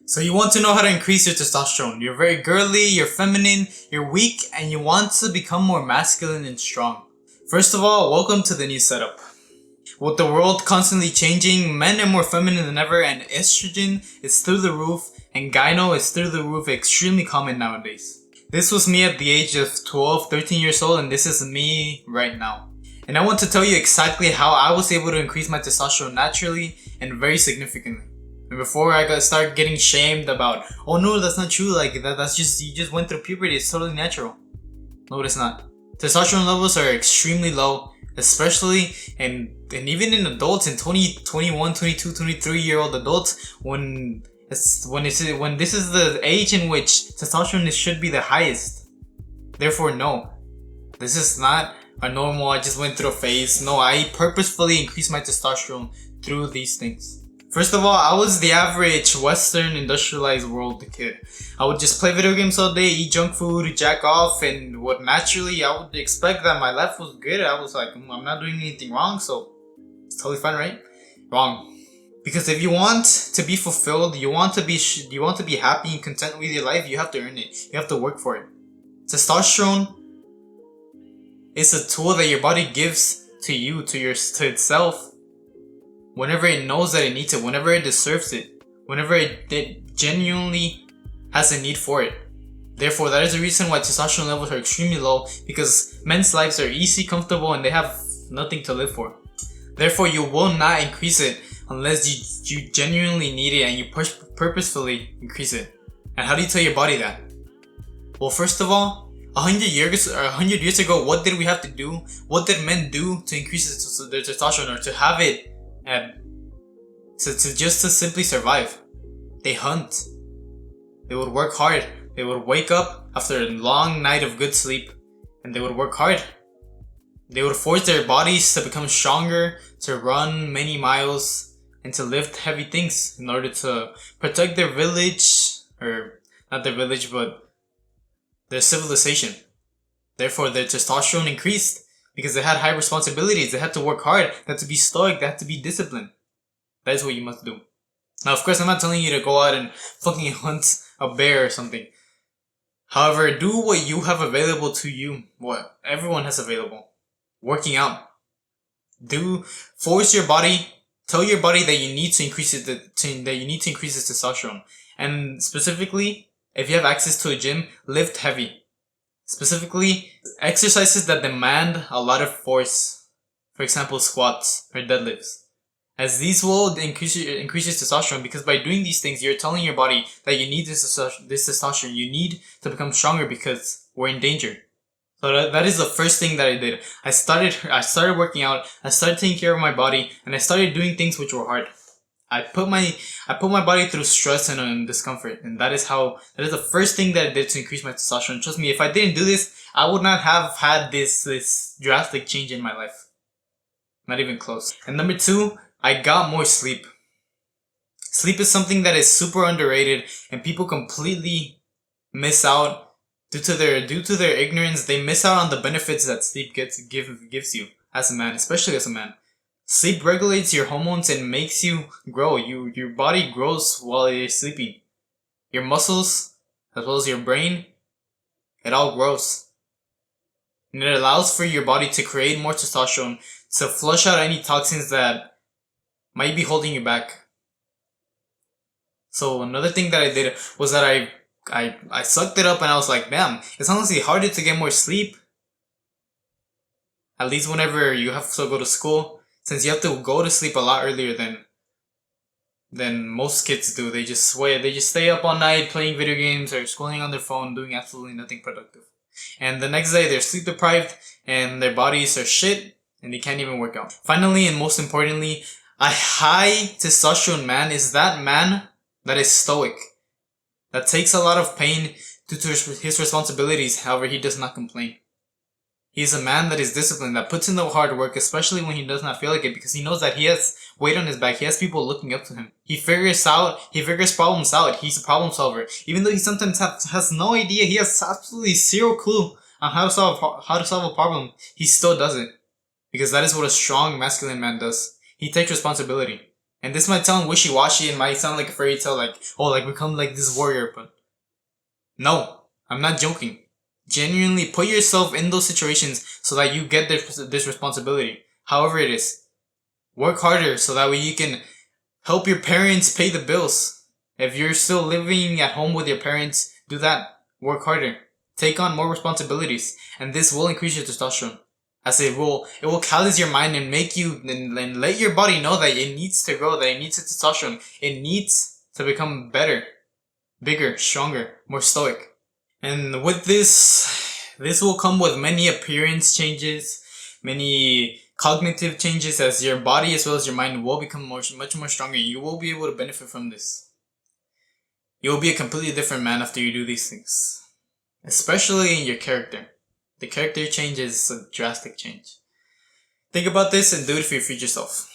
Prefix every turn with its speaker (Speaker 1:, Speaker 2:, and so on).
Speaker 1: So you want to know how to increase your testosterone. You're very girly, you're feminine, you're weak, and you want to become more masculine and strong. First of all, welcome to the new setup. With the world constantly changing, men are more feminine than ever, and estrogen is through the roof, and gyno is through the roof, extremely common nowadays. This was me at the age of 12, 13 years old, and this is me right now. And I want to tell you exactly how I was able to increase my testosterone naturally and very significantly. And before I start getting shamed about, oh no, that's not true, like that's just, you just went through puberty, it's totally natural. No, it's not. Testosterone levels are extremely low, especially and even in adults, in 20, 21, 22, 23-year-old adults, when this is the age in which testosterone should be the highest. Therefore, no, this is not a normal, I just went through a phase. No, I purposefully increased my testosterone through these things. First of all, I was the average Western industrialized world kid. I would just play video games all day, eat junk food, jack off, and what naturally I would expect that my life was good. I was like, I'm not doing anything wrong, so it's totally fine, right? Wrong. Because if you want to be fulfilled, you want to be happy and content with your life, you have to earn it. You have to work for it. Testosterone is a tool that your body gives to you, to itself, whenever it knows that it needs it, whenever it deserves it, whenever it genuinely has a need for it. Therefore, that is the reason why testosterone levels are extremely low, because men's lives are easy, comfortable, and they have nothing to live for. Therefore, you will not increase it unless you genuinely need it and you purposefully increase it. And how do you tell your body that? Well, first of all, 100 years ago, what did we have to do? What did men do to increase their testosterone, or to have it to simply survive? They hunt. They would work hard. They would wake up after a long night of good sleep, and they would work hard. They would force their bodies to become stronger, to run many miles, and to lift heavy things in order to protect their village, or not their village, but their civilization. Therefore, their testosterone increased because they had high responsibilities. They had to work hard. They had to be stoic. They had to be disciplined. That is what you must do. Now, of course, I'm not telling you to go out and fucking hunt a bear or something. However, do what you have available to you. What everyone has available. Working out. Force your body. Tell your body that you need to increase it. That you need to increase its testosterone. And specifically, if you have access to a gym, lift heavy. Specifically, exercises that demand a lot of force. For example, squats or deadlifts. As these will increase your testosterone, because by doing these things, you're telling your body that you need this testosterone. You need to become stronger because we're in danger. So that is the first thing that I did. I started working out. I started taking care of my body, and I started doing things which were hard. I put my body through stress and discomfort, and that is the first thing that I did to increase my testosterone. Trust me, if I didn't do this, I would not have had this drastic change in my life. Not even close. And number 2, I got more sleep. Sleep is something that is super underrated, and people completely miss out due to their ignorance. They miss out on the benefits that sleep gives you as a man, especially as a man. Sleep regulates your hormones and makes you grow. Your body grows while you're sleeping. Your muscles, as well as your brain, it all grows. And it allows for your body to create more testosterone, to flush out any toxins that might be holding you back. So another thing that I did was that I sucked it up, and I was like, damn, it's honestly harder to get more sleep. At least whenever you have to go to school. Since you have to go to sleep a lot earlier than most kids do. They just stay up all night playing video games or scrolling on their phone, doing absolutely nothing productive. And the next day they're sleep deprived and their bodies are shit and they can't even work out. Finally, and most importantly, a high testosterone man is that man that is stoic, that takes a lot of pain due to his responsibilities. However, he does not complain. He's a man that is disciplined, that puts in the hard work, especially when he does not feel like it, because he knows that he has weight on his back. He has people looking up to him. He figures problems out. He's a problem solver. Even though he sometimes has no idea, he has absolutely zero clue on how to solve a problem, he still does it. Because that is what a strong masculine man does. He takes responsibility. And this might sound wishy-washy and might sound like a fairy tale, like, oh, like become like this warrior, but no, I'm not joking. Genuinely put yourself in those situations so that you get this responsibility. However it is. Work harder so that way you can help your parents pay the bills. If you're still living at home with your parents, do that. Work harder. Take on more responsibilities. And this will increase your testosterone. As it will callous your mind and make you, and let your body know that it needs to grow, that it needs its testosterone. It needs to become better, bigger, stronger, more stoic. And with this will come with many appearance changes, many cognitive changes, as your body as well as your mind will become much more stronger. You will be able to benefit from this. You will be a completely different man after you do these things. Especially in your character. The character change is a drastic change. Think about this and do it for your future self.